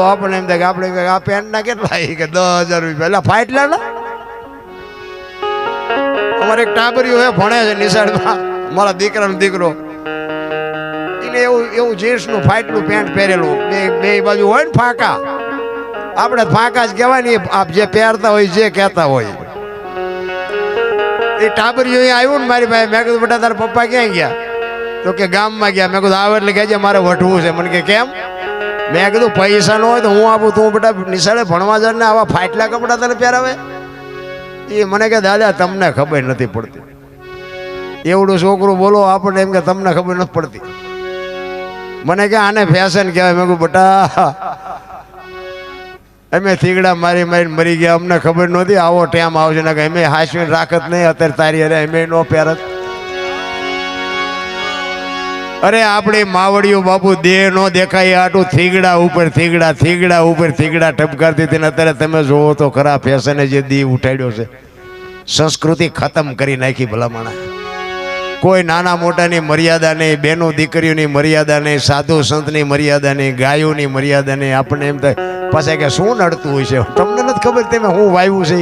આપણને એમ થાય કે આપણે આ પેન્ટના કેટલા કે 10,000 રૂપિયા એટલે ફાટલા ને અમારે એક ટાબરિયો હે ભણે છે નિશાળમાં મારા દીકરાનો દીકરો એને એવું જીન્સનું ફાટલું પેન્ટ પહેરેલું બે બાજુ હોય ને ફાંકા આપણે ફાંકા જ કહેવાય ને આપ જે પહેરતા હોય જે કહેતા હોય એ ટાબરિયો અહીંયા આવ્યું ને મારી પાસે મેં કીધું બેટા તારા પપ્પા ક્યાં ગયા તો કે ગામમાં ગયા મેં કીધું આવે એટલે કહેજે મારે વઢવું છે મને કે કેમ મેં કીધું પૈસા ન હોય તો હું આપું તું બેટા નિશાળે ભણવા જાય ને આવા ફાટલા કપડા તને પહેરાવે એ મને કે દાદા તમને ખબર નથી પડતી એવડું છોકરું બોલો આપણને એમ કે તમને ખબર નથી પડતી મને કે આને ફેશન કહેવાય મેં કહું બેટા અમે થીગડા મારી મારીને મરી ગયા અમને ખબર નહોતી આવો ટાઈમ આવશે ને કે અમે હાસવીને રાખત નહીં અત્યારે તારી અરે અમે નો પહેરત અરે આપણી માવડીઓ બાપુ દેહ નો દેખાય આટું થીગડા ઉપર થીગડા થીગડા ઉપર થીગડા ટપકારતી હતી ને અત્યારે તમે જોવો તો ખરા ફેશને જે દી ઉઠાડ્યો છે સંસ્કૃતિ ખતમ કરી નાખી ભલામણા કોઈ નાના મોટાની મર્યાદા નહીં બેનો દીકરીઓની મર્યાદા નહીં સાધુ સંતની મર્યાદા નહીં ગાયોની મર્યાદા નહીં આપણને એમ થાય પાછા કે શું નડતું હોય છે તમને નથી ખબર તમે હું વાવ્યું છે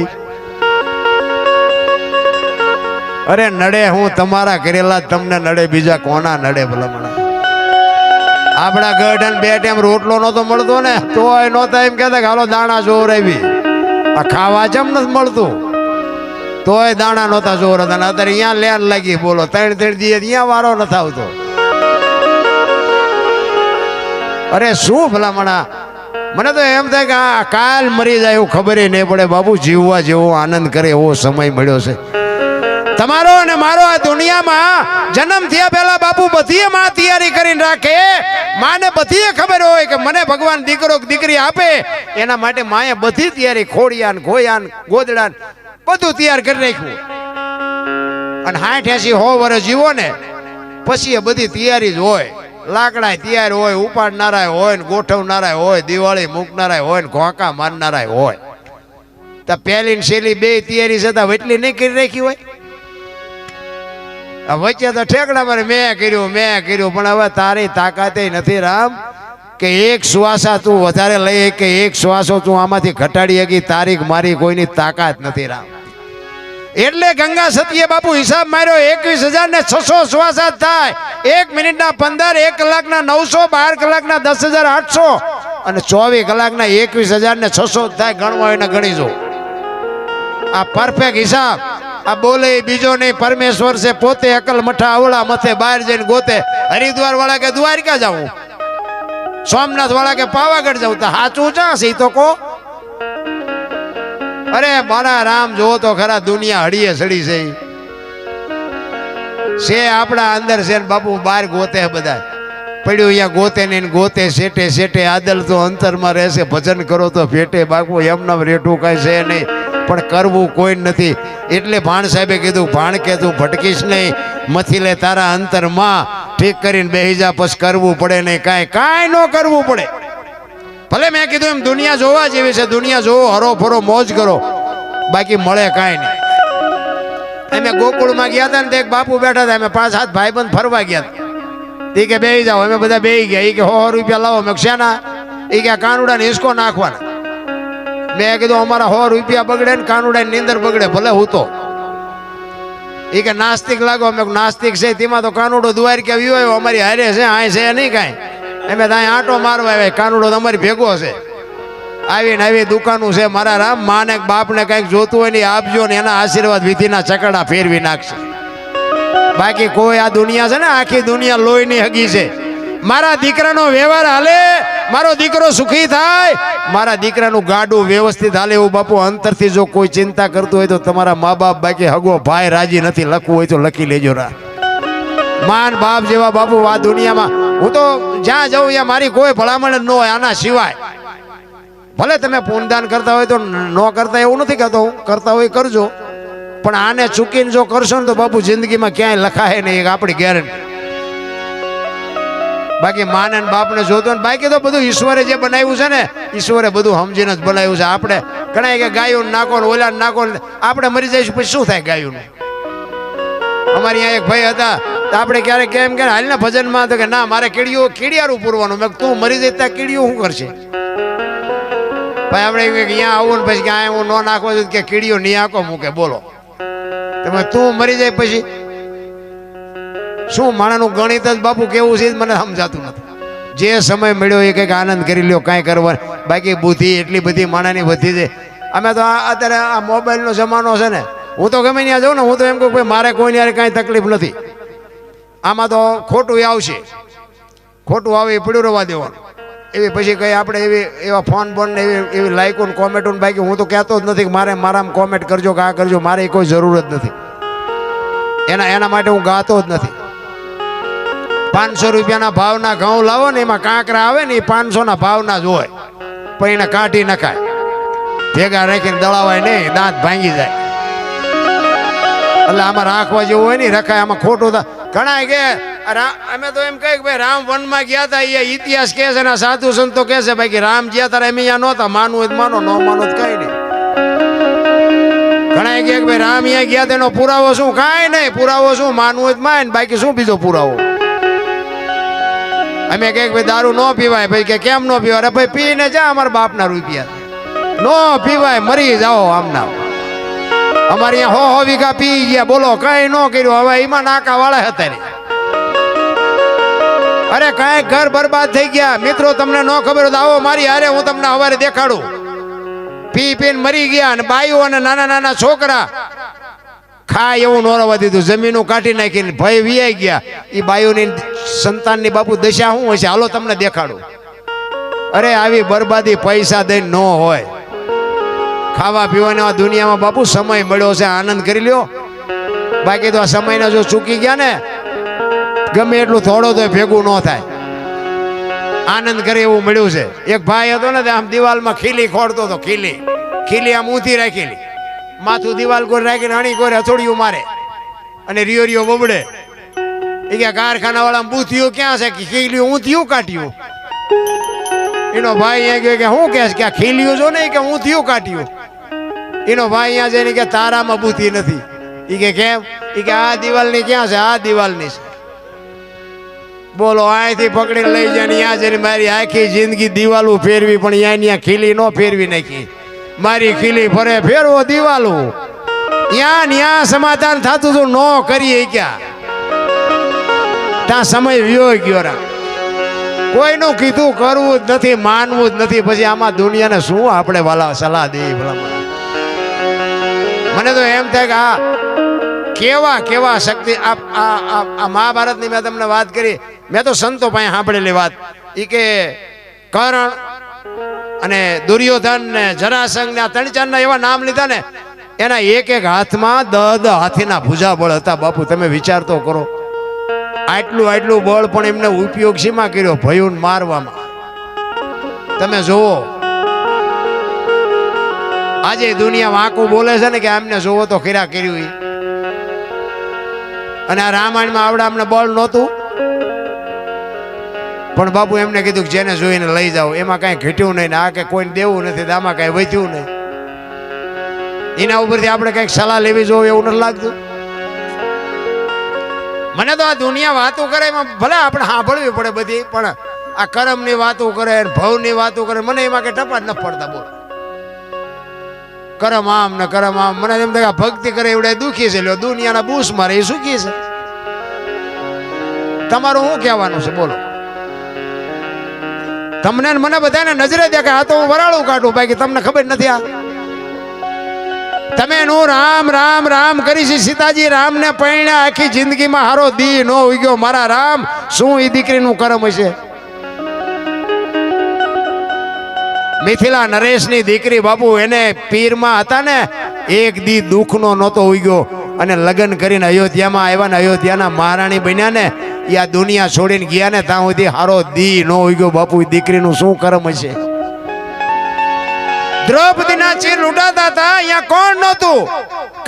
અરે નડે હું તમારા કરેલા તમને નડે બીજા કોના નડે ભલામણા આપણા ગઢ બે ટાઈમ રોટલો નતો મળતો ને તોય નહોતા એમ કહેતા કે હાલો દાણા જોર આવી આ ખાવા જેમ નથી મળતું તોય દાણા નહોતા જોર હતા ને અત્યારે અહીંયા લેન લાગી બોલો 3-3 દિવસ અહીંયા વારો નથી આવતો અરે શું ભલામણા મને તો એમ થાય કે આ કાલ મરી જાય એવું ખબર નહીં પડે બાબુ જીવવા જેવો આનંદ કરે એવો સમય મળ્યો છે તમારો અને મારો આ દુનિયામાં જન્મ થયા પહેલા બાપુ બધી માં તૈયારી કરીને રાખે માને બધી ખબર હોય કે મને ભગવાન દીકરો દીકરી આપે એના માટે માએ બધી તૈયારી ખોડિયાન ગોયાન ગોદડાન બધું તૈયાર કરી રાખ્યું અને 60-80 વર્ષ જીવો ને પછી એ બધી તૈયારી જ હોય લાકડા તૈયાર હોય ઉપાડનારા હોય ને ગોઠવનારા હોય દિવાળી મૂકનારા હોય ને ઘોંકા મારનારા હોય તો પહેલી શેલી બે તૈયારી છતાં એટલી નહીં કરી રાખી હોય વચ્ચે તો ઠેકડા મારે મેં કર્યું પણ હવે તારી તાકાતે નથી રામ કે એક શ્વાસા તું વધારે લઈ કે એક શ્વાસો તું આમાંથી ઘટાડી શકી તારીખ મારી કોઈની તાકાત નથી રામ એટલે ગંગા સતીએ બાપુ હિસાબ માર્યો 21,600 શ્વાસા થાય 1 મિનિટના 15 1 કલાકના 900 12 કલાકના 10,800 અને 24 કલાકના 21,600 થાય ગણવા એને ગણી જો આ પરફેક્ટ હિસાબ આ બોલે બીજો નહીં પરમેશ્વર છે પોતે અકલ મઠા અવળા મથે બહાર જઈને ગોતે હરિદ્વાર વાળા કે દ્વારકા જાઉં સોમનાથ વાળા કે પાવાગઢ જાઉં તો સાચું ચા છે તો કો અરે મારા રામ જો તો ખરા દુનિયા હડીએ સડી છે આપણા અંદર છે ને બાપુ બહાર ગોતે બધા પડ્યું અહીંયા ગોતે નહીં ગોતે શેટે આદલ તો અંતરમાં રહેશે ભજન કરો તો ભેટે બાપુ એમના રેઠું કાંઈ છે નહીં પણ કરવું કોઈ નથી એટલે ભાણ સાહેબે કીધું ભાણ કે તું ભટકીશ નહીં મથી લે તારા અંતરમાં ઠીક કરીને બેહી જા પછી કરવું પડે નહીં કાંઈ ન કરવું પડે ભલે મેં કીધું એમ દુનિયા જોવા જેવી છે દુનિયા જોવો હરો ફરો મોજ કરો બાકી મળે કાંઈ નહીં અમે ગોકુળમાં ગયા હતા ને તો એક બાપુ બેઠા હતા અમે 5-7 ભાઈબંધ ફરવા ગયા હતા એ કે બેહી જાઓ અમે બધા બેહી ગયા એ કે 100 રૂપિયા લાવો મેં શેના એ કે કાનુડા ને હિસકો નાખવાના મેં કીધું અમારા 100 રૂપિયા બગડે ને કાનુડા ની નીંદર બગડે ભલે હું તો એ કે નાસ્તિક લાગો મેં નાસ્તિક છે તેમાં તો કાનુડો દ્વારકા આવ્યો અમારી હારે છે આ છે નહીં કાંઈ અમે ત્યાં આંટો મારવા આવ્યા કાનુડો તમારી ભેગો છે આવીને આવી દુકાનું છે મારા રામ માને બાપને કંઈક જોતું હોય ને આપજો ને એના આશીર્વાદ વિધિના ચકડા ફેરવી નાખશે બાકી કોઈ આ દુનિયા છે ને આખી દુનિયા લોહીની હગી છે મારા દીકરાનો વ્યવહાર હાલે મારો દીકરો સુખી થાય મારા દીકરાનું ગાડું વ્યવસ્થિત હાલે એવું બાપુ અંતરથી જો કોઈ ચિંતા કરતું હોય તો તમારા મા બાપ બાકી હગો ભાઈ રાજી નથી લખવું હોય તો લખી લેજો રા માન બાપ જેવા બાપુ આ દુનિયામાં હું તો જ્યાં જાઉં ત્યાં મારી કોઈ ભલામણ જ ન હોય આના સિવાય ભલે તમે પૂનદાન કરતા હોય તો ન કરતા એવું નથી કહેતો હું કરતા હોય કરજો પણ આને ચૂકીને જો કરશો ને તો બાપુ જિંદગીમાં ક્યાંય લખાય નહીં એક આપણી ગેરંટી બાકી માને બાપને જોતો ને બાકી તો બધું ઈશ્વરે જે બનાવ્યું છે ને ઈશ્વરે બધું સમજીને જ બનાવ્યું છે આપણે ઘણા કે ગાયું નાખો ને ઓલા નાખો ને આપણે મરી જઈશું પછી શું થાય ગાયું અમારી અહીંયા એક ભાઈ હતા તો આપણે ક્યારેક કેમ કે હાલના ભજનમાં તો કે ના મારે કીડિયારું પૂરવાનું મેં તું મરી જઈ ત્યાં કીડિયું શું કરશે ભાઈ આપણે અહીંયા આવું ને પછી કે આ હું ન નાખવો છું કે કીડીઓ નહીં આંકો મૂકે. બોલો તમે તું મરી જાય પછી શું માણાનું ગણિત જ બાપુ કેવું છે મને સમજાતું નથી. જે સમય મળ્યો એ કંઈક આનંદ કરી લ્યો, કાંઈ કરવાનું. બાકી બુદ્ધિ એટલી બધી માણાની વધી છે. અમે તો અત્યારે આ મોબાઈલનો જમાનો છે ને, હું તો ગમે ત્યાં જાઉં ને હું તો એમ કહું ભાઈ મારે કોઈને યાર કાંઈ તકલીફ નથી. આમાં તો ખોટું આવશે, ખોટું આવે એ પડ્યું રહેવા દેવાનું. એવી પછી કંઈ આપણે એવા ફોન બોન ને એવી લાઈકો ને કોમેન્ટો ને બાકી હું તો કહેતો જ નથી કે મારે મારામાં કોમેન્ટ કરજો કે આ કરજો, મારે કોઈ જરૂર જ નથી. એના માટે હું ગાતો જ નથી. 500 રૂપિયાના ભાવના ઘઉં લાવો ને એમાં કાંકરા આવે ને એ 500ના ભાવના જ હોય, પણ એને કાઢી નખાય, ભેગા રાખીને દળાવાય નહીં, દાંત ભાંગી જાય. એટલે આમાં રાખવા જેવું હોય ને રખાય. આમાં ખોટું ઘણા કે અમે તો એમ કહીએ કે ભાઈ રામ વનમાં ગયા હતા, એ ઇતિહાસ કહે છે ને સાધુ સંતો કહે છે ભાઈ કે રામ ગયા તારા એમ અહીંયા નહોતા, માનવું હોય માનો, ન માનો તો કઈ નહીં. ઘણા કહે કે ભાઈ રામ અહીંયા ગયા તેનો પુરાવો શું? કાંઈ નહીં, પુરાવો શું? માનવું હોય માન, બાકી શું બીજો પુરાવો? અમે કહે ભાઈ દારૂ ન પીવાય, ભાઈ કે કેમ ન પીવાય? અરે ભાઈ પીને જા, અમારા બાપના રૂપિયા ન પીવાય, મરી જાઓ આમના. અમારે અહીંયા 100 વીઘા પી ગયા, બોલો કઈ ન કર્યું. હવે એમાં નાકા વાળા હતા ને, અરે કઈ ઘર બરબાદ થઈ ગયા. મિત્રો તમને ન ખબર તો આવો મારી હારે, હું તમને સવારે દેખાડું. પી પીને મરી ગયા અને બાઈઓ અને નાના નાના છોકરા ખાય એવું ન રહેવા દીધું, જમીનો કાઢી નાખીને ભય વિયાઈ ગયા. એ બાઈઓની સંતાનની બાપુ દશા શું હશે? હાલો તમને દેખાડું. અરે આવી બરબાદી પૈસા દઈને ન હોય. ખાવા પીવાનો આ દુનિયામાં બાપુ સમય મળ્યો છે, આનંદ કરી લ્યો. બાકી તો આ સમયને જો ચૂકી ગયા ને, ગમે એટલું થોડો તો ભેગું ન થાય. આનંદ કરે એવું મળ્યું છે. એક ભાઈ હતો ને, આમ દિવાલમાં ખીલી ખોડતો હતો. ખીલી આમ ઊંધી રાખેલી, માથું દિવાલ કોઈ રાખીને અણી કોઈ હથોડિયું મારે અને રિયો બબડે. એ કે કારખાના વાળા બૂથિયું ક્યાં છે? ખીલી ઊંધિયું કાઢ્યું. એનો ભાઈ અહીંયા ગયો કે શું કે આ ખીલ્યું જો ને કે ઊંધિયું કાઢ્યું. એનો ભાઈ અહીંયા જઈને કે તારામાં બૂથી નથી. એ કે કેમ? એ કે આ દિવાલની ક્યાં છે? આ દિવાલની છે. બોલો અહીંથી પકડીને લઈ જાય ને ત્યાં જઈને મારી આખી જિંદગી દિવાલું ફેરવી, પણ ત્યાં ખીલી ન ફેરવી નાખી. મારી ખીલી ફરે ફેરવો દિવાલું. ત્યાં સમાધાન થતું હતું, ન કરીએ ક્યાં? ત્યાં સમય વ્યો ગયો. કોઈનું કીધું કરવું જ નથી, માનવું જ નથી. પછી આમાં દુનિયાને શું આપણે વાલા સલાહ દઈએ? મને તો એમ થાય કે કેવા શક્તિ. આ મહાભારતની મેં તમને વાત કરી, મેં તો સંતો પાસે સાંભળેલી વાત. એ કે કર્ણ અને દુર્યોધન ને જરાસંઘ ને આ 3-4 ના એવા નામ લીધા ને, એના એક હાથમાં 10 હાથીના ભુજાબળ હતા. બાપુ તમે વિચાર તો કરો, આટલું બળ પણ એમને ઉપયોગ શીમાં કર્યો? ભયુન મારવામાં. તમે જોવો આજે દુનિયા વાંકું બોલે છે ને કે આમને જોવો તો કર્યા કર્યું. અને આ રામાયણમાં આવડા અમને બળ નહોતું, પણ બાપુ એમને કીધું કે જેને જોઈને લઈ જાઓ. એમાં કાંઈ ઘટ્યું નહીં ને આ કે કોઈને દેવું નથી, આમાં કાંઈ વધ્યું નહીં. એના ઉપરથી આપણે કંઈક સલાહ લેવી જોઈએ એવું નથી લાગતું? મને તો આ દુનિયા વાતો કરે એમાં ભલે આપણે સાંભળવી પડે બધી, પણ આ કર્મની વાતો કરે, ભવની વાતો કરે, મને એમાં કઈ ટપા જ ન પડતા. બોલ કરમ આમ ને કરમ આમ. મને એમ થાય ભક્તિ કરે એવડે દુખી છે, લ્યો દુનિયાના બૂસ મારે એ સુખી છે. તમારું શું કહેવાનું છે? બોલો. તમને મને બધાને નજરે દેખાય, આ તો હું વરાળું કાઢું, બાકી તમને ખબર નથી. આ તમે નું રામ રામ રામ કરી છે. સીતાજી રામ ને પૈણ્યા, આખી જિંદગીમાં હારો દી નો ઉગ્યો. મારા રામ શું એ દીકરીનું કરમ હશે? મિથિલા નરેશની દીકરી બાપુ, એને પીરમાં હતા ને, એક દી દુઃખનો નહોતો ઉગ્યો. અને લગ્ન કરીને અયોધ્યામાં આવ્યા ને, અયોધ્યાના મહારાણી બન્યા ને, એ આ દુનિયા છોડીને ગયા ને, ત્યાં સુધી હારો દી નો ઉગ્યો. બાપુ દીકરીનું શું કરમ હશે? દ્રૌપદીના ચીર લૂંટાતા હતા, અહીંયા કોણ નહોતું?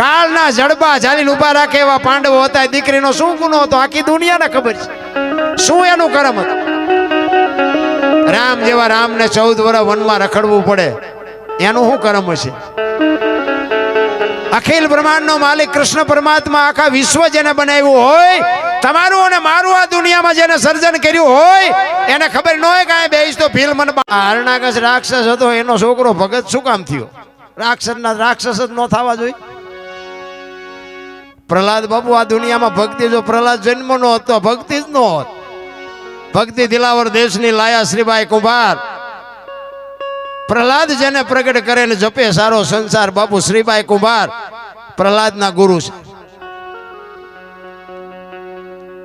કાળના જડબા ઝાલીને ઉભા રાખે એવા પાંડવો હતા. દીકરીનો શું ગુનો હતો? આખી દુનિયાને ખબર છે શું એનું કરમ હતું. રામ જેવા રામને 14 વર્ષ વનમાં રખડવું પડે, એનું શું કરમ હશે? અખિલ બ્રહ્માંડનો માલિક કૃષ્ણ પરમાત્મા, આખા વિશ્વ જેને બનાવ્યું હોય તમારું અને મારું આ દુનિયામાં જેને સર્જન કર્યું હોય એને ખબર ન હોય કે આ બેસ તો ફિલ્મ હરણાકશ રાક્ષસ હતો, એનો છોકરો ભગત શું કામ થયો? રાક્ષસ જ ન થવા જોઈએ. પ્રહલાદ બાપુ આ દુનિયામાં ભક્તિ, જો પ્રહલાદ જન્મ નો હતો ભક્તિ જ નો હોત. ભક્તિ દિલાવર દેશની લાયા શ્રીબાઈ કુંભાર. પ્રહલાદ જેને પ્રગટ કરે ને જપે સારો સંસાર, બાપુ શ્રીબાઈ કુંભાર પ્રહલાદના ગુરુ છે.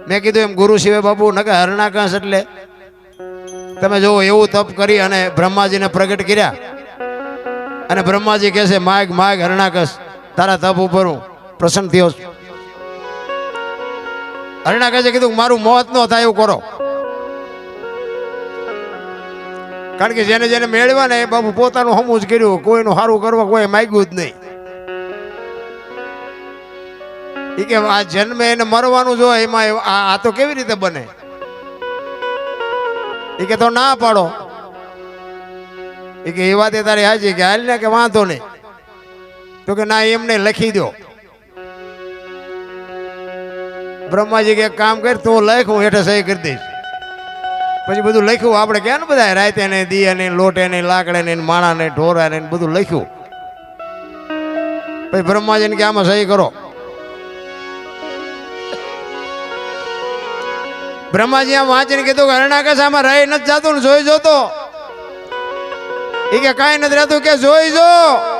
મેં કીધું એમ ગુરુ સિવાય બાપુ નકે હરણાકશ એટલે તમે જોવો એવું તપ કરી અને બ્રહ્માજીને પ્રગટ કર્યા અને બ્રહ્માજી કહે છે માગ માગ હરણાકશ, તારા તપ ઉપર હું પ્રસન્ન થયો છું. હરણાકશે કીધું મારું મોત ન થાય એવું કરો, કારણ કે જેને જેને મેળવ્યા ને એ બાપુ પોતાનું હમું જ કર્યું, કોઈનું સારું કરવા કોઈ માગ્યું જ નહીં. એ કે આ જન્મે એને મરવાનું જો એમાં આ તો કેવી રીતે બને? એ કે તો ના પાડો. એ કે એ વાત તારી હાજી કે હાલ ને કે વાંધો નહીં. તો કે ના એમને લખી દો. બ્રહ્માજી કે એક કામ કર, તું લખ, હું હેઠે સહી કરી દઈશ. પછી બધું લખ્યું. આપણે ક્યાં ને બધા રાતે ને દિયા ને લોટે ને લાકડે ને માણા ને ઢોરા ને બધું લખ્યું. પછી બ્રહ્માજીને કે આમાં સહી કરો. બ્રહ્માજી આમ વાંચીને કીધું કે હરણાકશ આમાં રહી નથી જતું ને જોઈ જોતો. એ કે કાંઈ નથી રહેતું કે જોઈ જો,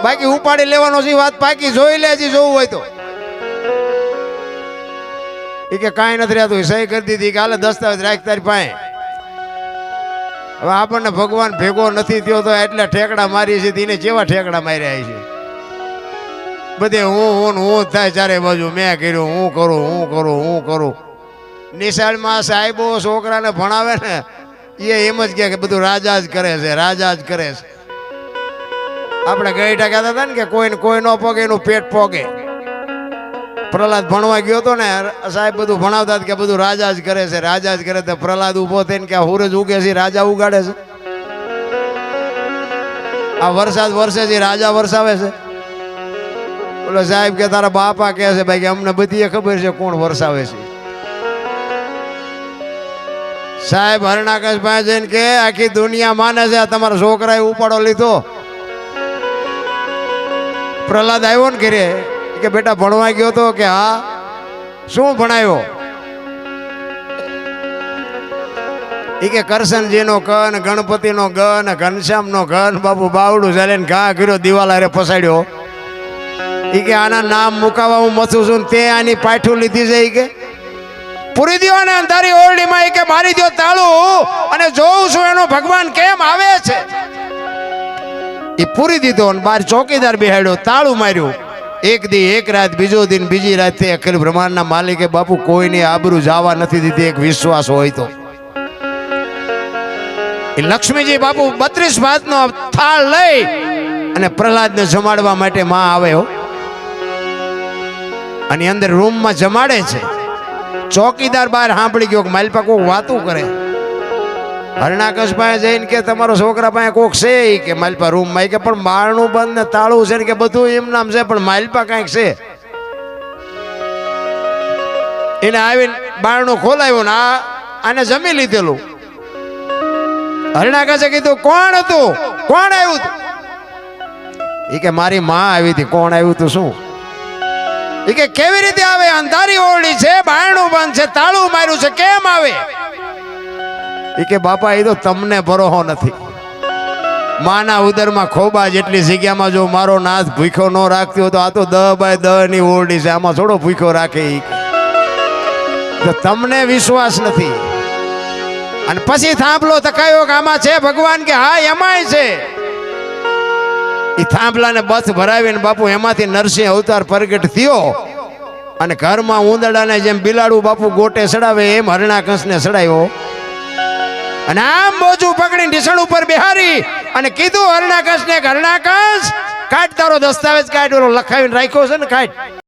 બાકી ઉપાડી લેવાનો છે વાત પાકી, જોઈ લે હજી જોવું હોય તો. એ કે કાંઈ નથી રહેતું, સહી કરી દીધી કે હાલે દસ્તાવેજ રાખ તારી પાસે. હવે આપણને ભગવાન ભેગો નથી થયો તો એટલે ઠેકડા મારી છે, તેને કેવા ઠેકડા માર્યા છે બધે. હું થાય ચારે બાજુ, મેં કર્યું, હું કરું. નિશાળમાં સાહેબો છોકરાને ભણાવે ને એ એમ જ કે બધું રાજા જ કરે છે. આપણે ગઈઠા કહેતા હતા ને કે કોઈ નો પોગે એનું પેટ પોગે. પ્રહલાદ ભણવા ગયો હતો ને, સાહેબ બધું ભણાવતા કે બધું રાજા જ કરે છે. તો પ્રહલાદ ઉભો થઈને કે સૂરજ ઉગે છે રાજા ઉગાડે છે? આ વરસાદ વરસે છે રાજા વરસાવે છે? બોલો સાહેબ કે તારા બાપા કહે છે ભાઈ કે અમને બધી ખબર છે કોણ વરસાવે છે. સાહેબ હરણાકશ પાસે જઈને કે આખી દુનિયા માને છે તમારા છોકરાએ ઉપાડો લીધો. પ્રહલાદ આવ્યો ને ઘરે કે બેટા ભણવા ગયો તો? કે હા. શું ભણાયો? એ કે કરશનજીનો કન, ગણપતિનો ગન, ઘનશ્યામનો ગન. બાપુ બાવડું ચાલે ને ઘા કર્યો, દિવાલ હારે પસાડ્યો. એ કે આના નામ મુકાવા હું મથું છું, તે આની પાઠું લીધી છે. એ કે પૂરી દો ને અંધારી ઓરડીમાં. એ કે મારી દો તાળું અને જોઉં છું એનો ભગવાન કેમ આવે છે. એ પૂરી દીધો અને બાર ચોકીદાર બેહાડ્યો, તાળું માર્યું. એક દી એક રાત, બીજો દિન બીજી રાત. અખિલ બ્રહ્માંડના માલિકે બાપુ કોઈની આબરૂ જવા નથી દીધી. એક વિશ્વાસ હોય તો એ લક્ષ્મીજી બાપુ 32 ભાતનો થાળ લઈ અને પ્રહલાદને જમાડવા માટે માં આવે હો. અને અંદર રૂમમાં જમાડે છે. ચોકીદાર બહાર સાંભળી ગયો કે માલપા કોક વાતું કરે. હરણાકશ પાસે જઈને કે તમારો છોકરા પાસે કોક છે? કે માલપા રૂમમાં. કે પણ બારણું બંધ ને તાળું છે ને કે બધું એમ નામ છે, પણ માલપા કાંઈક છે. એને આવીને બારણું ખોલાવ્યું ને આને જમી લીધેલું. હરણાકશે કીધું કોણ હતું, કોણ આવ્યું હતું? એ કે મારી માં આવી હતી. કોણ આવ્યું હતું શું? એ કે કેવી રીતે આવે? અંધારી ઓરડી છે, બારણું બંધ છે, તાળું માર્યું છે, કેમ આવે? એ કે બાપા એ તો તમને ભરોસો નથી. માના ઉદરમાં ખોબા જેટલી જગ્યામાં જો મારો નાથ ભૂખ્યો ન રાખતી હોય તો આ તો 10 બાય 10 ની ઓરડી છે, આમાં થોડો ભૂખ્યો રાખે. તો તમને વિશ્વાસ નથી. અને પછી થાંભલો તકાયો કે આમાં છે ભગવાન? કે હા એમાંય છે. એ થાંભલાને બથ ભરાવીને બાપુ એમાંથી નરસિંહ અવતાર પ્રગટ થયો અને ઘરમાં ઉંદરડાને જેમ બિલાડું બાપુ ગોટે ચડાવે એમ હરણાકશને ચડાવ્યો. અને આમ બોજું પકડીને ઢીસણ ઉપર બેહારી અને કીધું હરણાકશને, હરણાકશ કાઢ તારો દસ્તાવેજ કાઢ, લખાવીને રાખ્યો છે ને કાઢ.